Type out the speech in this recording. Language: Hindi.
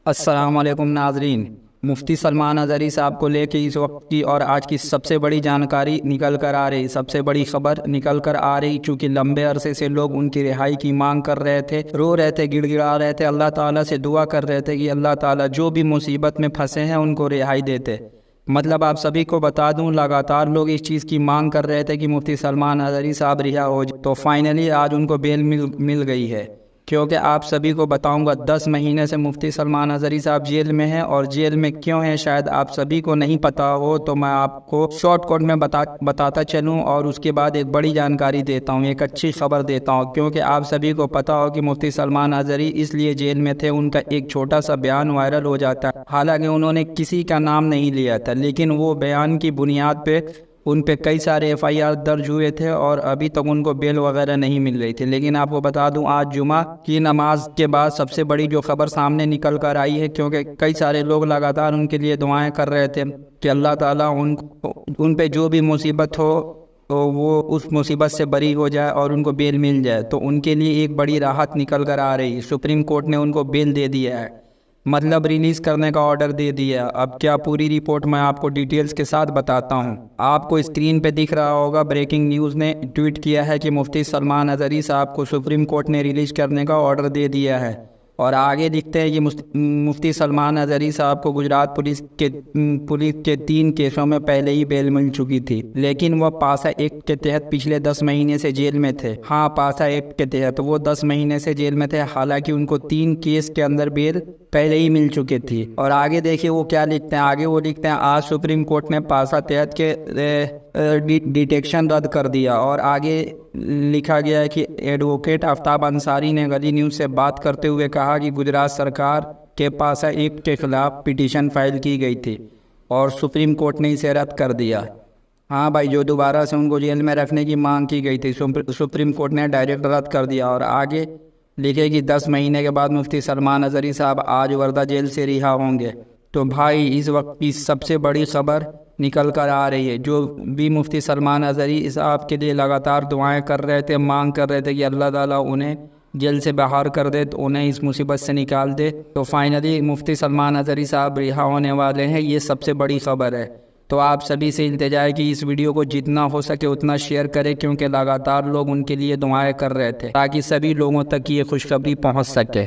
अस्सलाम वालेकुम नाजरीन। मुफ्ती सलमान अज़हरी साहब को लेके इस वक्त की और आज की सबसे बड़ी जानकारी निकल कर आ रही, सबसे बड़ी खबर निकल कर आ रही। चूँकि लंबे अरसे से लोग उनकी रिहाई की मांग कर रहे थे, रो रहे थे, गिड़गिड़ा रहे थे, अल्लाह ताला से दुआ कर रहे थे कि अल्लाह ताला जो भी मुसीबत में फंसे हैं उनको रिहाई देते। मतलब आप सभी को बता दूं, लगातार लोग इस चीज़ की मांग कर रहे थे कि मुफ्ती सलमान अज़हरी साहब रिहा हो जाए, तो फाइनली आज उनको बेल मिल गई है। क्योंकि आप सभी को बताऊंगा 10 महीने से मुफ्ती सलमान अज़हरी साहब जेल में हैं, और जेल में क्यों हैं शायद आप सभी को नहीं पता हो, तो मैं आपको शॉर्टकट में बताता चलूं और उसके बाद एक बड़ी जानकारी देता हूं, एक अच्छी खबर देता हूं। क्योंकि आप सभी को पता हो कि मुफ्ती सलमान अज़हरी इसलिए जेल में थे, उनका एक छोटा सा बयान वायरल हो जाता है। हालांकि उन्होंने किसी का नाम नहीं लिया था, लेकिन वो बयान की बुनियाद पे उन पे कई सारे FIR दर्ज हुए थे और अभी तक उनको बेल वगैरह नहीं मिल रही थी। लेकिन आपको बता दूं, आज जुमा की नमाज के बाद सबसे बड़ी जो खबर सामने निकल कर आई है, क्योंकि कई सारे लोग लगातार उनके लिए दुआएं कर रहे थे कि अल्लाह ताला उन पे जो भी मुसीबत हो तो वो उस मुसीबत से बरी हो जाए और उनको बेल मिल जाए। तो उनके लिए एक बड़ी राहत निकल कर आ रही है। सुप्रीम कोर्ट ने उनको बेल दे दिया है, मतलब रिलीज़ करने का ऑर्डर दे दिया। अब क्या पूरी रिपोर्ट मैं आपको डिटेल्स के साथ बताता हूं। आपको स्क्रीन पे दिख रहा होगा, ब्रेकिंग न्यूज़ ने ट्वीट किया है कि मुफ्ती सलमान अज़हरी साहब को सुप्रीम कोर्ट ने रिलीज़ करने का ऑर्डर दे दिया है। और आगे लिखते हैं कि मुफ्ती सलमान अज़हरी साहब को गुजरात पुलिस के 3 केसों में पहले ही बेल मिल चुकी थी, लेकिन वह पासा एक्ट के तहत पिछले 10 महीने से जेल में थे। हाँ, पासा एक्ट के तहत वो 10 महीने से जेल में थे। हालांकि उनको 3 केस के अंदर बेल पहले ही मिल चुकी थी। और आगे देखिए वो क्या लिखते हैं, आगे वो लिखते हैं, आज सुप्रीम कोर्ट ने पासा तहत के डिटेक्शन रद्द कर दिया। और आगे लिखा गया है कि एडवोकेट आफ्ताब अंसारी ने गली न्यूज़ से बात करते हुए कहा कि गुजरात सरकार के पासा एक्ट के खिलाफ पिटीशन फाइल की गई थी और सुप्रीम कोर्ट ने इसे रद्द कर दिया। हाँ भाई, जो दोबारा से उनको जेल में रखने की मांग की गई थी, सुप्रीम कोर्ट ने डायरेक्ट रद्द कर दिया। और आगे लिखे कि 10 महीने के बाद मुफ्ती सलमान अज़हरी साहब आज वर्धा जेल से रिहा होंगे। तो भाई इस वक्त की सबसे बड़ी खबर निकल कर आ रही है। जो भी मुफ्ती सलमान अज़हरी साहब के लिए लगातार दुआएं कर रहे थे, मांग कर रहे थे कि अल्लाह ताला उन्हें जेल से बाहर कर दे, तो उन्हें इस मुसीबत से निकाल दे, तो फाइनली मुफ्ती सलमान अज़हरी साहब रिहा होने वाले हैं। ये सबसे बड़ी खबर है। तो आप सभी से इल्तिजा है कि इस वीडियो को जितना हो सके उतना शेयर करें, क्योंकि लगातार लोग उनके लिए दुआएं कर रहे थे ताकि सभी लोगों तक ये खुशखबरी पहुंच सके।